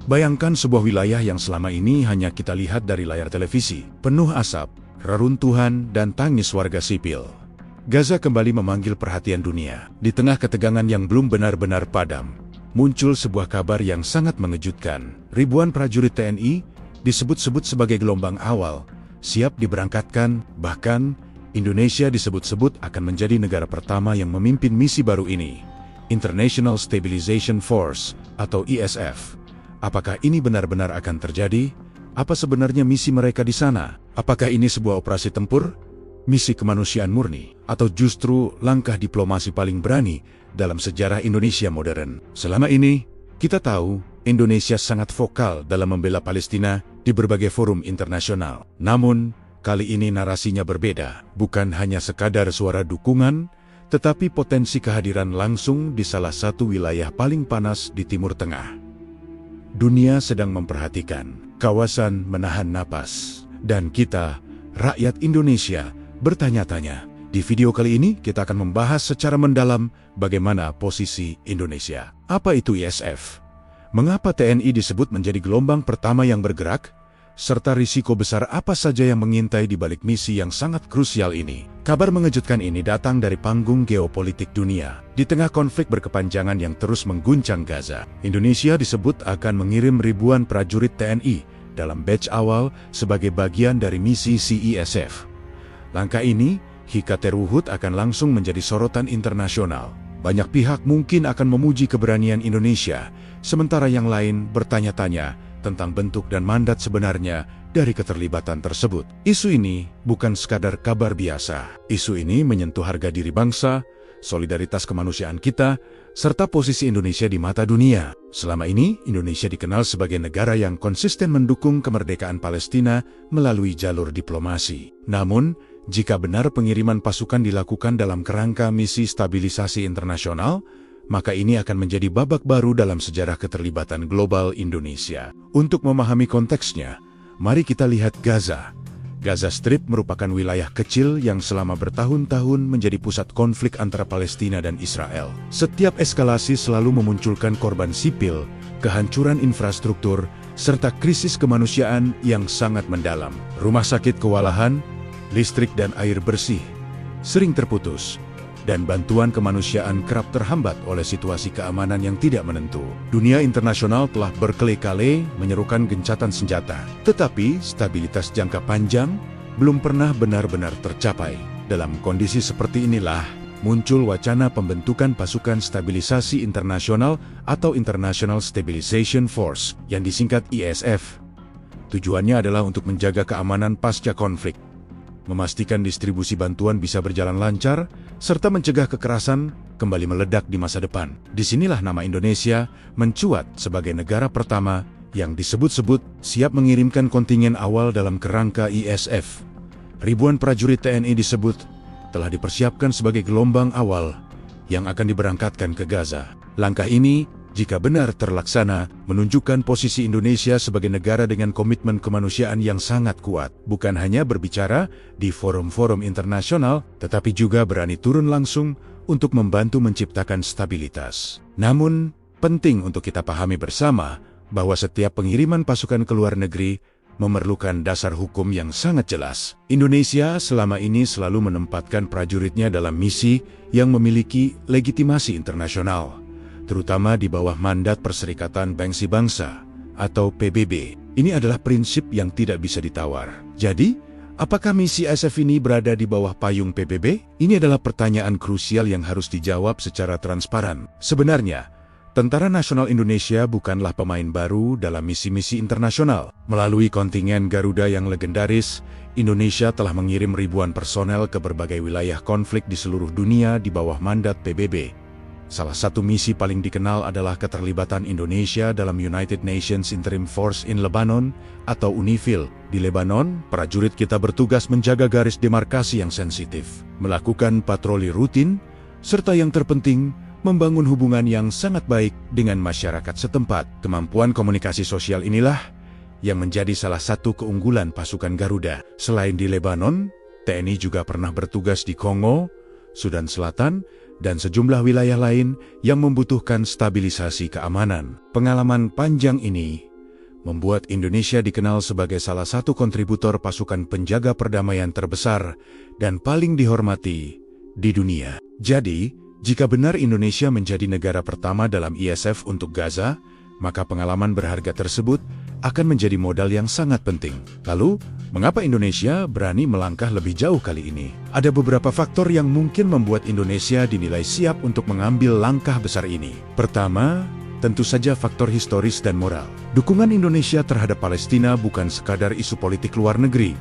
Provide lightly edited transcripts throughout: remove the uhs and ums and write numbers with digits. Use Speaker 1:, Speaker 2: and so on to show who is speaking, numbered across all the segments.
Speaker 1: Bayangkan sebuah wilayah yang selama ini hanya kita lihat dari layar televisi, penuh asap, reruntuhan, dan tangis warga sipil. Gaza kembali memanggil perhatian dunia. Di tengah ketegangan yang belum benar-benar padam, muncul sebuah kabar yang sangat mengejutkan. Ribuan prajurit TNI disebut-sebut sebagai gelombang awal, siap diberangkatkan, bahkan Indonesia disebut-sebut akan menjadi negara pertama yang memimpin misi baru ini, International Stabilization Force atau ISF. Apakah ini benar-benar akan terjadi? Apa sebenarnya misi mereka di sana? Apakah ini sebuah operasi tempur, misi kemanusiaan murni, atau justru langkah diplomasi paling berani dalam sejarah Indonesia modern? Selama ini, kita tahu Indonesia sangat vokal dalam membela Palestina di berbagai forum internasional. Namun, kali ini narasinya berbeda. Bukan hanya sekadar suara dukungan, tetapi potensi kehadiran langsung di salah satu wilayah paling panas di Timur Tengah. Dunia sedang memperhatikan, kawasan menahan napas, dan kita, rakyat Indonesia, bertanya-tanya. Di video kali ini kita akan membahas secara mendalam bagaimana posisi Indonesia. Apa itu ISF? Mengapa TNI disebut menjadi gelombang pertama yang bergerak? Serta risiko besar apa saja yang mengintai di balik misi yang sangat krusial ini. Kabar mengejutkan ini datang dari panggung geopolitik dunia. Di tengah konflik berkepanjangan yang terus mengguncang Gaza, Indonesia disebut akan mengirim ribuan prajurit TNI dalam batch awal sebagai bagian dari misi ISF. Langkah ini, kata Ruhut, akan langsung menjadi sorotan internasional. Banyak pihak mungkin akan memuji keberanian Indonesia, sementara yang lain bertanya-tanya tentang bentuk dan mandat sebenarnya dari keterlibatan tersebut. Isu ini bukan sekadar kabar biasa. Isu ini menyentuh harga diri bangsa, solidaritas kemanusiaan kita, serta posisi Indonesia di mata dunia. Selama ini, Indonesia dikenal sebagai negara yang konsisten mendukung kemerdekaan Palestina melalui jalur diplomasi. Namun, jika benar pengiriman pasukan dilakukan dalam kerangka misi stabilisasi internasional, maka ini akan menjadi babak baru dalam sejarah keterlibatan global Indonesia. Untuk memahami konteksnya, mari kita lihat Gaza. Gaza Strip merupakan wilayah kecil yang selama bertahun-tahun menjadi pusat konflik antara Palestina dan Israel. Setiap eskalasi selalu memunculkan korban sipil, kehancuran infrastruktur, serta krisis kemanusiaan yang sangat mendalam. Rumah sakit kewalahan, listrik dan air bersih sering terputus, dan bantuan kemanusiaan kerap terhambat oleh situasi keamanan yang tidak menentu. Dunia internasional telah berkali-kali menyerukan gencatan senjata, tetapi stabilitas jangka panjang belum pernah benar-benar tercapai. Dalam kondisi seperti inilah, muncul wacana pembentukan pasukan stabilisasi internasional atau International Stabilization Force, yang disingkat ISF. Tujuannya adalah untuk menjaga keamanan pasca konflik, memastikan distribusi bantuan bisa berjalan lancar, serta mencegah kekerasan kembali meledak di masa depan. Disinilah nama Indonesia mencuat sebagai negara pertama yang disebut-sebut siap mengirimkan kontingen awal dalam kerangka ISF. Ribuan prajurit TNI disebut telah dipersiapkan sebagai gelombang awal yang akan diberangkatkan ke Gaza. Langkah ini, jika benar terlaksana, menunjukkan posisi Indonesia sebagai negara dengan komitmen kemanusiaan yang sangat kuat. Bukan hanya berbicara di forum-forum internasional, tetapi juga berani turun langsung untuk membantu menciptakan stabilitas. Namun, penting untuk kita pahami bersama bahwa setiap pengiriman pasukan ke luar negeri memerlukan dasar hukum yang sangat jelas. Indonesia selama ini selalu menempatkan prajuritnya dalam misi yang memiliki legitimasi internasional, terutama di bawah mandat Perserikatan Bangsa-Bangsa atau PBB. Ini adalah prinsip yang tidak bisa ditawar. Jadi, apakah misi ISF ini berada di bawah payung PBB? Ini adalah pertanyaan krusial yang harus dijawab secara transparan. Sebenarnya, Tentara Nasional Indonesia bukanlah pemain baru dalam misi-misi internasional. Melalui kontingen Garuda yang legendaris, Indonesia telah mengirim ribuan personel ke berbagai wilayah konflik di seluruh dunia di bawah mandat PBB. Salah satu misi paling dikenal adalah keterlibatan Indonesia dalam United Nations Interim Force in Lebanon atau UNIFIL. Di Lebanon, prajurit kita bertugas menjaga garis demarkasi yang sensitif, melakukan patroli rutin, serta yang terpenting, membangun hubungan yang sangat baik dengan masyarakat setempat. Kemampuan komunikasi sosial inilah yang menjadi salah satu keunggulan pasukan Garuda. Selain di Lebanon, TNI juga pernah bertugas di Kongo, Sudan Selatan, dan sejumlah wilayah lain yang membutuhkan stabilisasi keamanan. Pengalaman panjang ini membuat Indonesia dikenal sebagai salah satu kontributor pasukan penjaga perdamaian terbesar dan paling dihormati di dunia. Jadi, jika benar Indonesia menjadi negara pertama dalam ISF untuk Gaza, maka pengalaman berharga tersebut akan menjadi modal yang sangat penting. Lalu, mengapa Indonesia berani melangkah lebih jauh kali ini? Ada beberapa faktor yang mungkin membuat Indonesia dinilai siap untuk mengambil langkah besar ini. Pertama, tentu saja faktor historis dan moral. Dukungan Indonesia terhadap Palestina bukan sekadar isu politik luar negeri,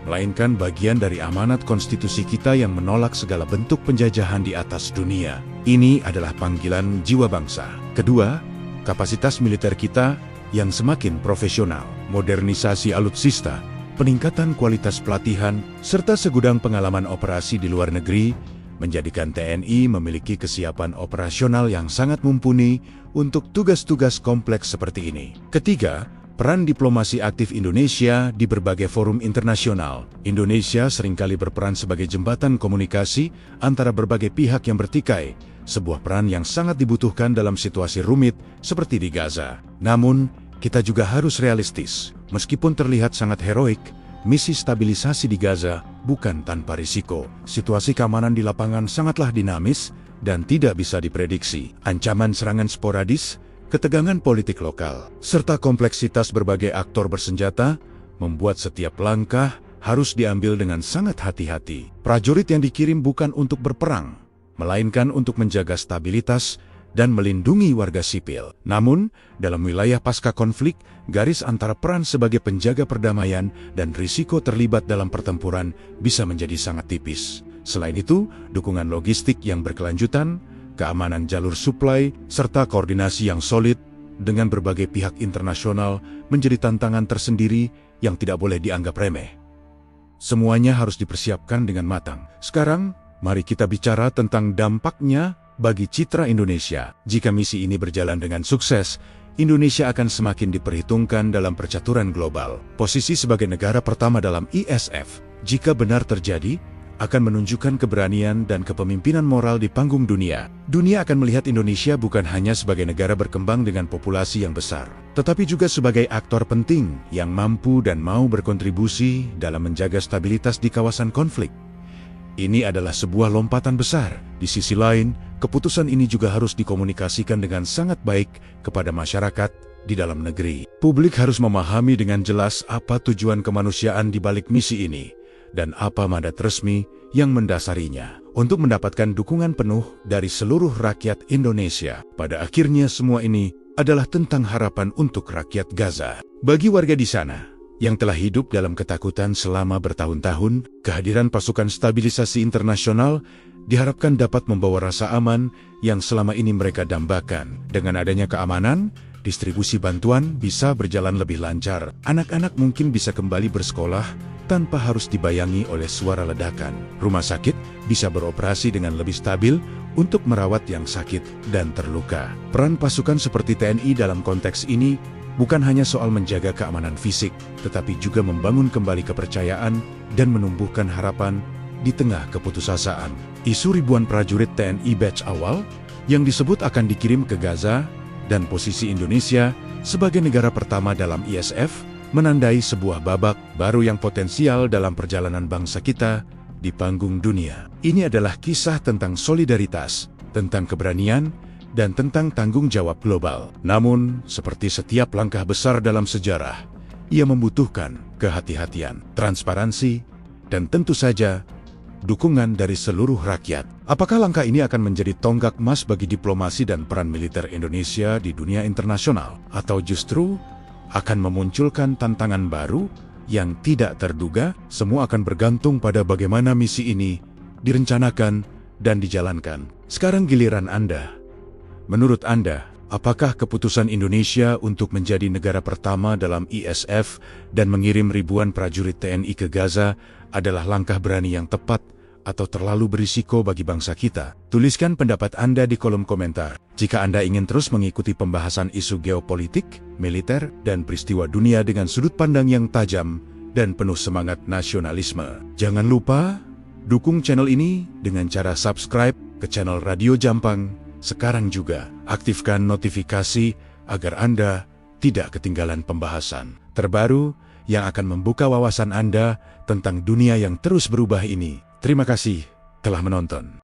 Speaker 1: melainkan bagian dari amanat konstitusi kita yang menolak segala bentuk penjajahan di atas dunia. Ini adalah panggilan jiwa bangsa. Kedua, kapasitas militer kita yang semakin profesional, modernisasi alutsista, peningkatan kualitas pelatihan, serta segudang pengalaman operasi di luar negeri menjadikan TNI memiliki kesiapan operasional yang sangat mumpuni untuk tugas-tugas kompleks seperti ini. Ketiga, peran diplomasi aktif Indonesia di berbagai forum internasional. Indonesia seringkali berperan sebagai jembatan komunikasi antara berbagai pihak yang bertikai, sebuah peran yang sangat dibutuhkan dalam situasi rumit seperti di Gaza. Namun, kita juga harus realistis. Meskipun terlihat sangat heroik, misi stabilisasi di Gaza bukan tanpa risiko. Situasi keamanan di lapangan sangatlah dinamis dan tidak bisa diprediksi. Ancaman serangan sporadis, ketegangan politik lokal, serta kompleksitas berbagai aktor bersenjata membuat setiap langkah harus diambil dengan sangat hati-hati. Prajurit yang dikirim bukan untuk berperang, melainkan untuk menjaga stabilitas dan melindungi warga sipil. Namun, dalam wilayah pasca konflik, garis antara peran sebagai penjaga perdamaian dan risiko terlibat dalam pertempuran bisa menjadi sangat tipis. Selain itu, dukungan logistik yang berkelanjutan, keamanan jalur suplai, serta koordinasi yang solid dengan berbagai pihak internasional menjadi tantangan tersendiri yang tidak boleh dianggap remeh. Semuanya harus dipersiapkan dengan matang. Sekarang, mari kita bicara tentang dampaknya bagi citra Indonesia. Jika misi ini berjalan dengan sukses, Indonesia akan semakin diperhitungkan dalam percaturan global. Posisi sebagai negara pertama dalam ISF, jika benar terjadi, akan menunjukkan keberanian dan kepemimpinan moral di panggung dunia. Dunia akan melihat Indonesia bukan hanya sebagai negara berkembang dengan populasi yang besar, tetapi juga sebagai aktor penting yang mampu dan mau berkontribusi dalam menjaga stabilitas di kawasan konflik. Ini adalah sebuah lompatan besar. Di sisi lain, keputusan ini juga harus dikomunikasikan dengan sangat baik kepada masyarakat di dalam negeri. Publik harus memahami dengan jelas apa tujuan kemanusiaan di balik misi ini, dan apa mandat resmi yang mendasarinya. Untuk mendapatkan dukungan penuh dari seluruh rakyat Indonesia. Pada akhirnya semua ini adalah tentang harapan untuk rakyat Gaza. Bagi warga di sana yang telah hidup dalam ketakutan selama bertahun-tahun, kehadiran pasukan stabilisasi internasional diharapkan dapat membawa rasa aman yang selama ini mereka dambakan. Dengan adanya keamanan, distribusi bantuan bisa berjalan lebih lancar. Anak-anak mungkin bisa kembali bersekolah tanpa harus dibayangi oleh suara ledakan. Rumah sakit bisa beroperasi dengan lebih stabil untuk merawat yang sakit dan terluka. Peran pasukan seperti TNI dalam konteks ini bukan hanya soal menjaga keamanan fisik, tetapi juga membangun kembali kepercayaan dan menumbuhkan harapan di tengah keputusasaan. Isu ribuan prajurit TNI batch awal yang disebut akan dikirim ke Gaza dan posisi Indonesia sebagai negara pertama dalam ISF menandai sebuah babak baru yang potensial dalam perjalanan bangsa kita di panggung dunia. Ini adalah kisah tentang solidaritas, tentang keberanian, dan tentang tanggung jawab global. Namun, seperti setiap langkah besar dalam sejarah, ia membutuhkan kehati-hatian, transparansi, dan tentu saja dukungan dari seluruh rakyat. Apakah langkah ini akan menjadi tonggak emas bagi diplomasi dan peran militer Indonesia di dunia internasional? Atau justru akan memunculkan tantangan baru yang tidak terduga? Semua akan bergantung pada bagaimana misi ini direncanakan dan dijalankan. Sekarang giliran Anda. Menurut Anda, apakah keputusan Indonesia untuk menjadi negara pertama dalam ISF dan mengirim ribuan prajurit TNI ke Gaza adalah langkah berani yang tepat atau terlalu berisiko bagi bangsa kita? Tuliskan pendapat Anda di kolom komentar. Jika Anda ingin terus mengikuti pembahasan isu geopolitik, militer, dan peristiwa dunia dengan sudut pandang yang tajam dan penuh semangat nasionalisme, jangan lupa dukung channel ini dengan cara subscribe ke channel Radio Jampang sekarang juga. Aktifkan notifikasi agar Anda tidak ketinggalan pembahasan terbaru yang akan membuka wawasan Anda tentang dunia yang terus berubah ini. Terima kasih telah menonton.